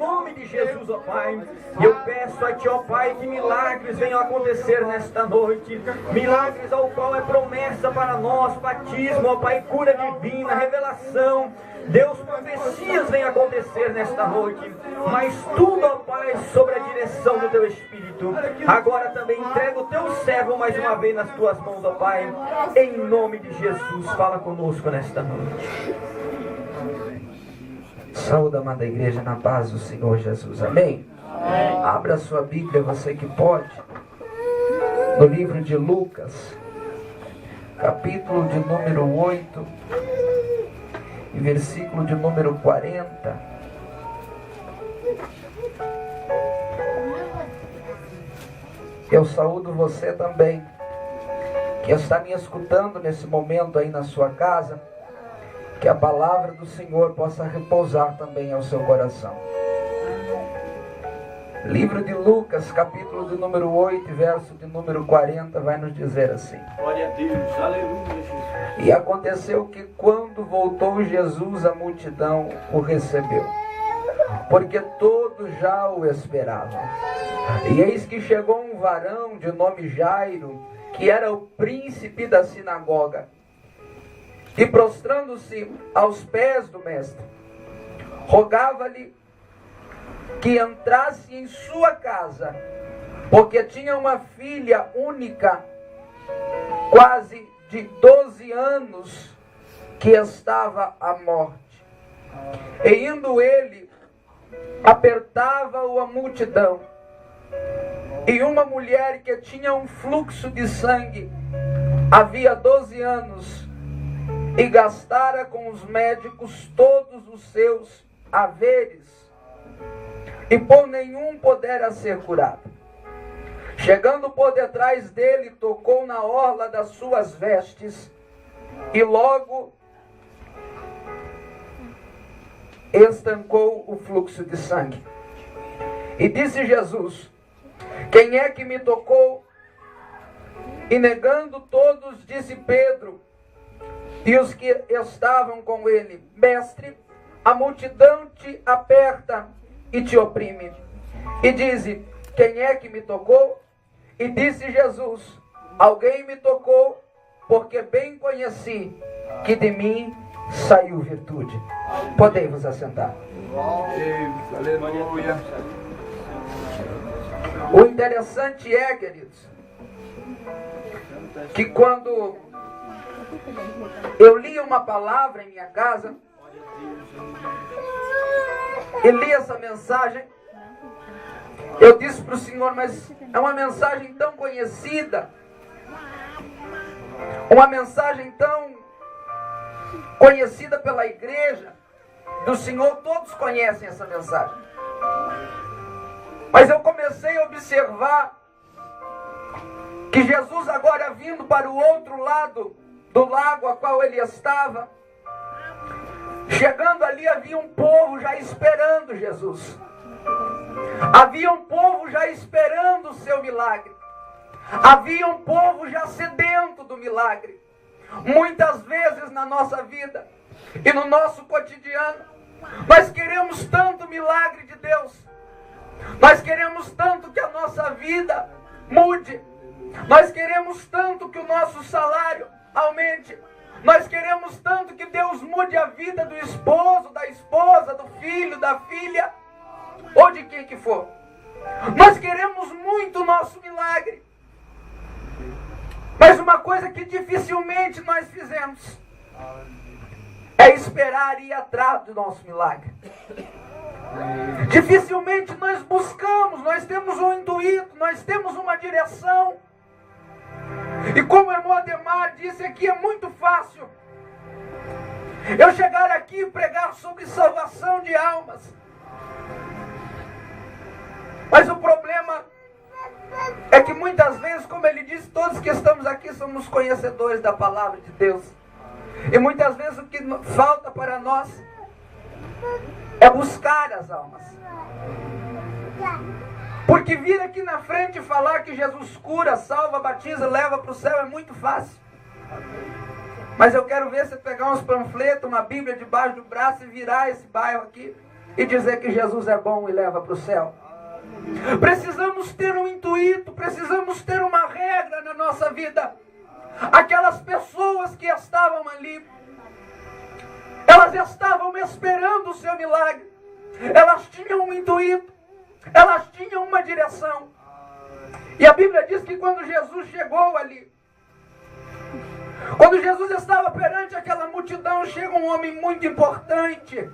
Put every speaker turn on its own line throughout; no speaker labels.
nome de Jesus, ó Pai. Eu peço a Ti, ó Pai, que milagres venham acontecer nesta noite. Milagres ao qual é promessa para nós, batismo, ó Pai, cura divina, revelação. Deus, profecias venham acontecer nesta noite. Mas tudo, ó Pai, sobre a direção do Teu Espírito. Agora também entrego o Teu servo mais uma vez nas Tuas mãos, ó Pai. Em nome de Jesus, fala conosco nesta noite.
Saúde, amada igreja, na paz do Senhor Jesus. Amém? Amém. Abra sua Bíblia, você que pode, no livro de Lucas, capítulo de número 8, e versículo de número 40. Eu saúdo você também, que está me escutando nesse momento aí na sua casa. Que a palavra do Senhor possa repousar também ao seu coração. Livro de Lucas, capítulo de número 8, verso de número 40, vai nos dizer assim.
Glória a Deus, aleluia, Jesus.
E aconteceu que quando voltou Jesus, a multidão o recebeu, porque todos já o esperavam. E eis que chegou um varão de nome Jairo, que era o príncipe da sinagoga. E prostrando-se aos pés do mestre, rogava-lhe que entrasse em sua casa, porque tinha uma filha única, quase de 12 anos, que estava à morte. E indo ele, apertava-o a multidão. E uma mulher que tinha um fluxo de sangue, havia 12 anos, e gastara com os médicos todos os seus haveres, e por nenhum pudera ser curado. Chegando por detrás dele, tocou na orla das suas vestes, e logo estancou o fluxo de sangue. E disse Jesus: quem é que me tocou? E negando todos, disse Pedro, e os que estavam com ele: mestre, a multidão te aperta e te oprime. E dize: quem é que me tocou? E disse Jesus: alguém me tocou, porque bem conheci que de mim saiu virtude. Podem vos assentar.
Aleluia.
O interessante é, queridos, que quando eu li uma palavra em minha casa e li essa mensagem, eu disse para o Senhor: mas é uma mensagem tão conhecida, uma mensagem tão conhecida pela igreja do Senhor, todos conhecem essa mensagem. Mas eu comecei a observar que Jesus, agora vindo para o outro lado do lago a qual ele estava, chegando ali, havia um povo já esperando Jesus. Havia um povo já esperando o seu milagre. Havia um povo já sedento do milagre. Muitas vezes na nossa vida e no nosso cotidiano, nós queremos tanto o milagre de Deus. Nós queremos tanto que a nossa vida mude. Nós queremos tanto que o nosso salário aumente. Nós queremos tanto que Deus mude a vida do esposo, da esposa, do filho, da filha, ou de quem que for. Nós queremos muito o nosso milagre. Mas uma coisa que dificilmente nós fizemos é esperar e ir atrás do nosso milagre. Dificilmente nós buscamos, nós temos um intuito, nós temos uma direção. E como o irmão Ademar disse aqui, é muito fácil eu chegar aqui e pregar sobre salvação de almas. Mas o problema é que muitas vezes, como ele disse, todos que estamos aqui somos conhecedores da palavra de Deus. E muitas vezes o que falta para nós é buscar as almas. Porque vir aqui na frente e falar que Jesus cura, salva, batiza, leva para o céu é muito fácil. Mas eu quero ver você pegar uns panfletos, uma Bíblia debaixo do braço e virar esse bairro aqui e dizer que Jesus é bom e leva para o céu. Precisamos ter um intuito, precisamos ter uma regra na nossa vida. Aquelas pessoas que estavam ali, elas estavam esperando o seu milagre. Elas tinham um intuito, elas tinham uma direção. E a Bíblia diz que quando Jesus chegou ali, quando Jesus estava perante aquela multidão, chega um homem muito importante,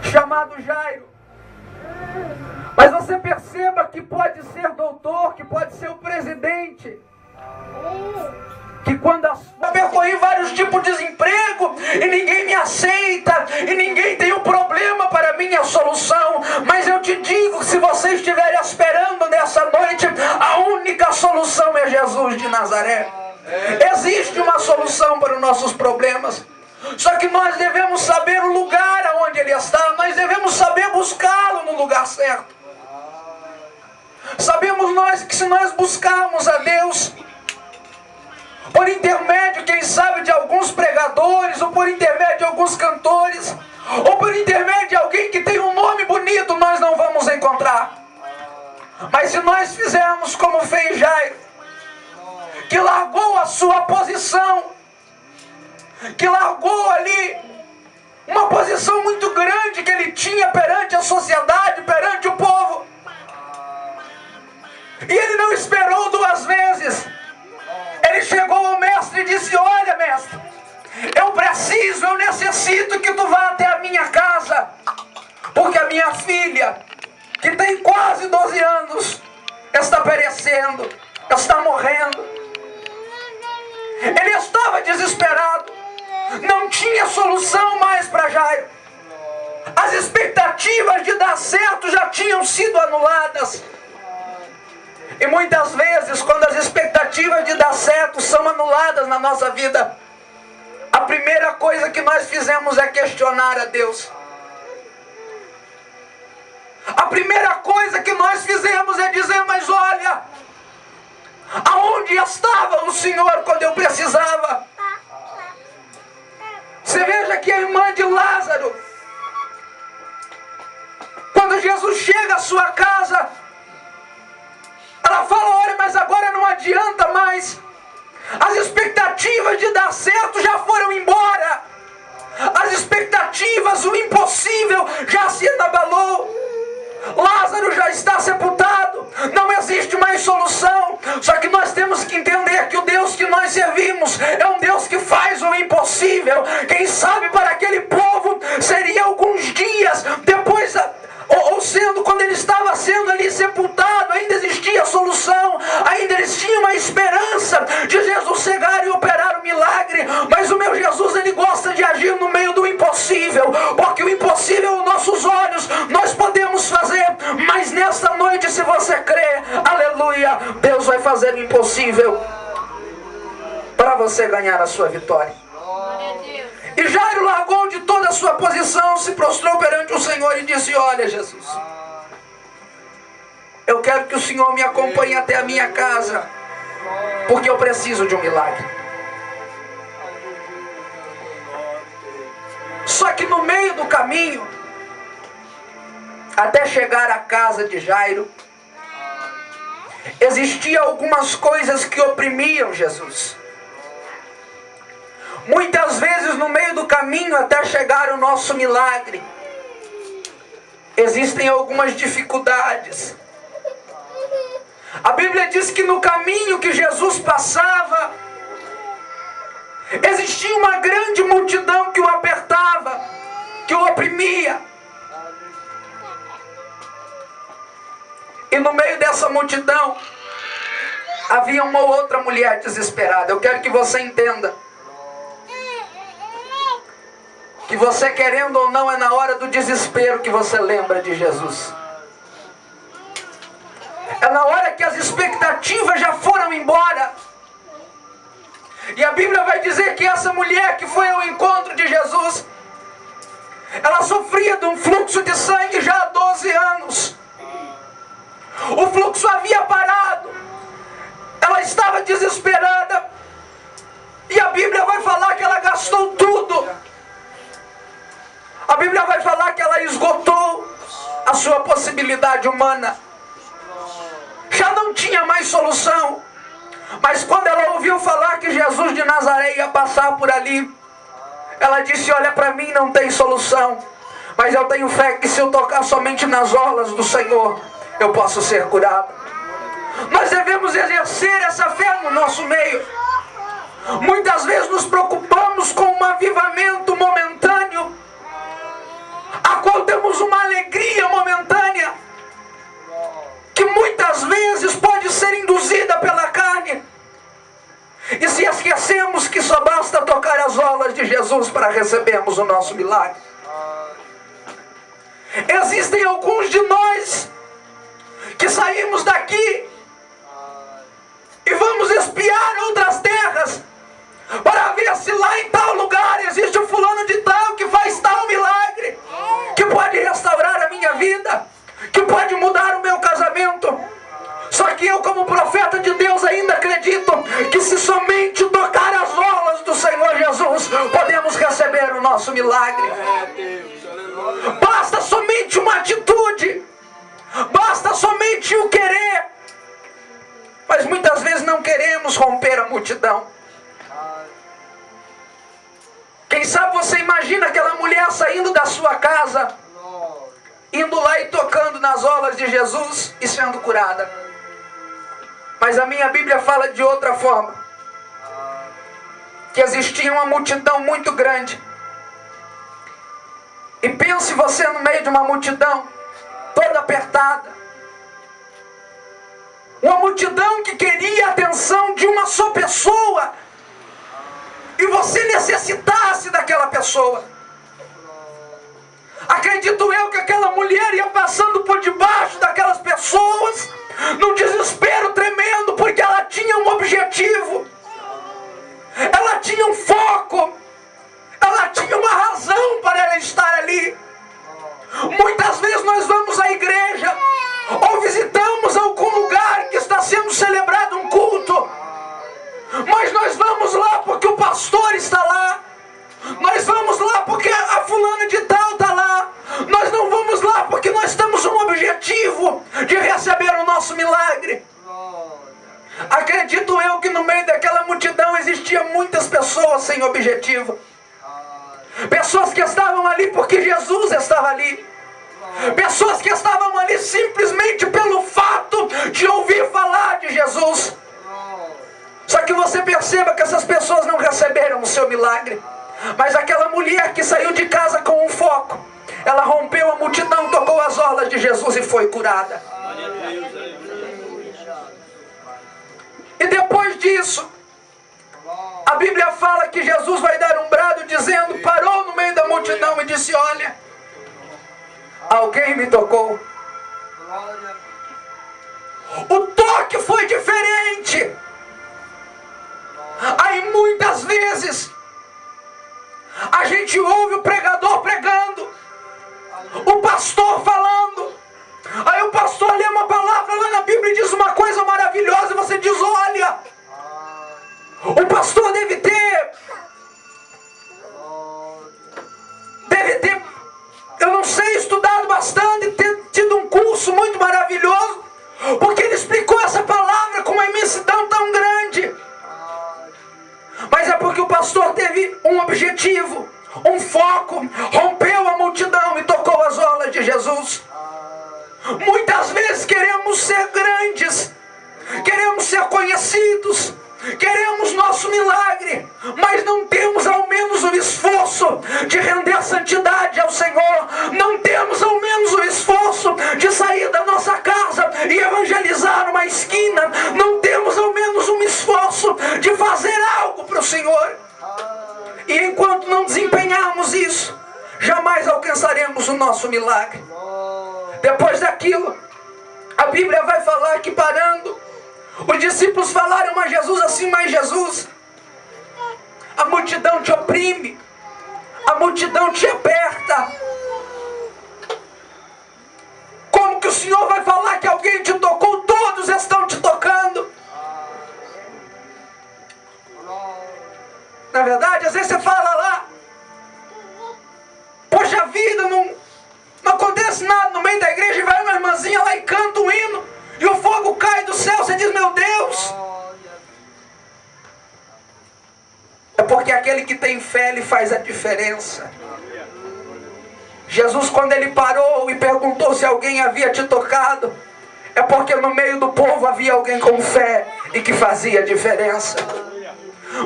chamado Jairo. Mas você perceba que pode ser doutor, que pode ser o presidente, que quando eu percorri vários tipos de desemprego e ninguém me aceita e ninguém tem um problema para minha solução, mas eu te digo que se você estiver esperando nessa noite, a única solução é Jesus de Nazaré. Existe uma solução para os nossos problemas, só que nós devemos saber o lugar onde Ele está, nós devemos saber buscá-lo no lugar certo. Sabemos nós que se nós buscarmos a Deus por intermédio, quem sabe, de alguns pregadores, ou por intermédio de alguns cantores, ou por intermédio de alguém que tem um nome bonito, nós não vamos encontrar. Mas se nós fizermos como fez Jairo, que largou a sua posição, que largou ali uma posição muito grande que ele tinha perante a sociedade, perante o povo, e ele não esperou duas vezes. Ele chegou ao mestre e disse: olha, mestre, eu necessito que tu vá até a minha casa, porque a minha filha, que tem quase 12 anos, está perecendo, está morrendo. Ele estava desesperado, não tinha solução mais para Jairo. As expectativas de dar certo já tinham sido anuladas. E muitas vezes, quando as expectativas de dar certo são anuladas na nossa vida, a primeira coisa que nós fizemos é questionar a Deus. A primeira coisa que nós fizemos é dizer: mas olha, aonde estava o Senhor quando eu precisava? Você veja que a irmã de Lázaro, quando Jesus chega à sua casa, ela fala: olha, mas agora não adianta mais. As expectativas de dar certo já foram embora. As expectativas, o impossível já se abalou. Lázaro já está sepultado. Não existe mais solução. Só que nós temos que entender que o Deus que nós servimos é um Deus que faz o impossível. Quem sabe para aquele povo seria alguns dias depois, ou sendo, quando ele estava sendo ali sepultado, ainda existia solução, ainda eles tinham uma esperança de Jesus chegar e operar o milagre. Mas o meu Jesus, ele gosta de agir no meio do impossível, porque o impossível aos nossos olhos nós podemos fazer, mas nesta noite, se você crê, aleluia, Deus vai fazer o impossível para você ganhar a sua vitória. E Jairo largou de toda a sua posição, se prostrou perante o Senhor e disse: olha, Jesus, eu quero que o Senhor me acompanhe até a minha casa, porque eu preciso de um milagre. Só que no meio do caminho, até chegar à casa de Jairo, existiam algumas coisas que oprimiam Jesus. Muitas vezes no meio do caminho até chegar o nosso milagre, existem algumas dificuldades. A Bíblia diz que no caminho que Jesus passava, existia uma grande multidão que o apertava, que o oprimia. E no meio dessa multidão, havia uma outra mulher desesperada. Eu quero que você entenda que você, querendo ou não, é na hora do desespero que você lembra de Jesus. É na hora que as expectativas já foram embora. E a Bíblia vai dizer que essa mulher que foi ao encontro de Jesus, ela sofria de um fluxo de sangue já há 12 anos. O fluxo havia parado. Ela estava desesperada. E a Bíblia vai falar que ela gastou tudo. A Bíblia vai falar que ela esgotou a sua possibilidade humana. Já não tinha mais solução. Mas quando ela ouviu falar que Jesus de Nazaré ia passar por ali, ela disse: olha, para mim não tem solução, mas eu tenho fé que se eu tocar somente nas orlas do Senhor, eu posso ser curado. Nós devemos exercer essa fé no nosso meio. Muitas vezes nos preocupamos com um avivamento momentâneo, a qual temos uma alegria momentânea, que muitas vezes pode ser induzida pela carne, e se esquecemos que só basta tocar as orlas de Jesus para recebermos o nosso milagre. Existem alguns de nós que saímos daqui e vamos espiar outras terras para ver se lá em tal lugar existe um fulano de tal que faz tal milagre, que pode restaurar a minha vida, que pode mudar o meu casamento. Só que eu, como profeta de Deus, ainda acredito que se somente tocar as orlas do Senhor Jesus, podemos receber o nosso milagre. Basta somente uma atitude, basta somente o querer. Mas muitas vezes não queremos romper a multidão. Quem sabe você imagina aquela mulher saindo da sua casa, indo lá e tocando nas orlas de Jesus e sendo curada. Mas a minha Bíblia fala de outra forma, que existia uma multidão muito grande. E pense você no meio de uma multidão toda apertada, uma multidão que queria a atenção de uma só pessoa, e você necessitasse daquela pessoa. Acredito eu que aquela mulher ia passando por debaixo daquelas pessoas, num desespero tremendo, porque ela tinha um objetivo, ela tinha um foco, ela tinha uma razão para ela estar ali. Muitas vezes nós vamos à igreja ou visitamos algum lugar que está sendo celebrado um culto, mas nós vamos lá porque o pastor está lá, nós vamos lá porque a fulana de tal está lá, nós não vamos lá porque nós temos um objetivo de receber o nosso milagre. Acredito eu que no meio daquela multidão existiam muitas pessoas sem objetivo, pessoas que estavam ali porque Jesus estava ali, pessoas que estavam ali simplesmente pelo fato de ouvir falar de Jesus. Só que você perceba que essas pessoas não receberam o seu milagre. Mas aquela mulher que saiu de casa com um foco, ela rompeu a multidão, tocou as orlas de Jesus e foi curada. E depois disso, a Bíblia fala que Jesus vai dar um brado dizendo, parou no meio da multidão e disse: olha, alguém me tocou. O toque foi diferente. Aí muitas vezes a gente ouve o pregador pregando, o pastor falando, aí o pastor lê uma palavra lá na Bíblia e diz uma coisa maravilhosa, e você diz: olha, o pastor deve ter, eu não sei, estudado bastante, ter tido um curso muito maravilhoso, porque ele explicou essa palavra com uma imensidão tão grande. Mas é porque o pastor teve um objetivo, um foco, rompeu a multidão e tocou as orlas de Jesus. Muitas vezes queremos ser grandes, queremos ser conhecidos, queremos nosso milagre, mas não temos ao menos o esforço de render santidade ao Senhor, não temos ao menos o esforço de sair da nossa casa e evangelizar uma esquina, não temos ao menos um esforço de fazer algo para o Senhor. E enquanto não desempenharmos isso, jamais alcançaremos o nosso milagre. Depois daquilo, a Bíblia vai falar que parando, os discípulos falaram a Jesus assim: mas Jesus, a multidão te oprime, a multidão te aperta. Como que o Senhor vai falar que alguém te tocou? Todos estão te tocando. Na verdade, às vezes você fala lá: poxa vida, meio da igreja e vai uma irmãzinha lá e canta um hino, e o fogo cai do céu, você diz, meu Deus. É porque aquele que tem fé, ele faz a diferença. Jesus, quando ele parou e perguntou se alguém havia te tocado, é porque no meio do povo havia alguém com fé e que fazia a diferença.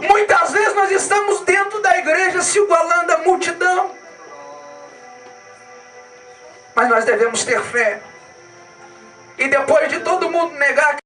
Muitas vezes nós estamos dentro da igreja se igualando à multidão, mas nós devemos ter fé. E depois de todo mundo negar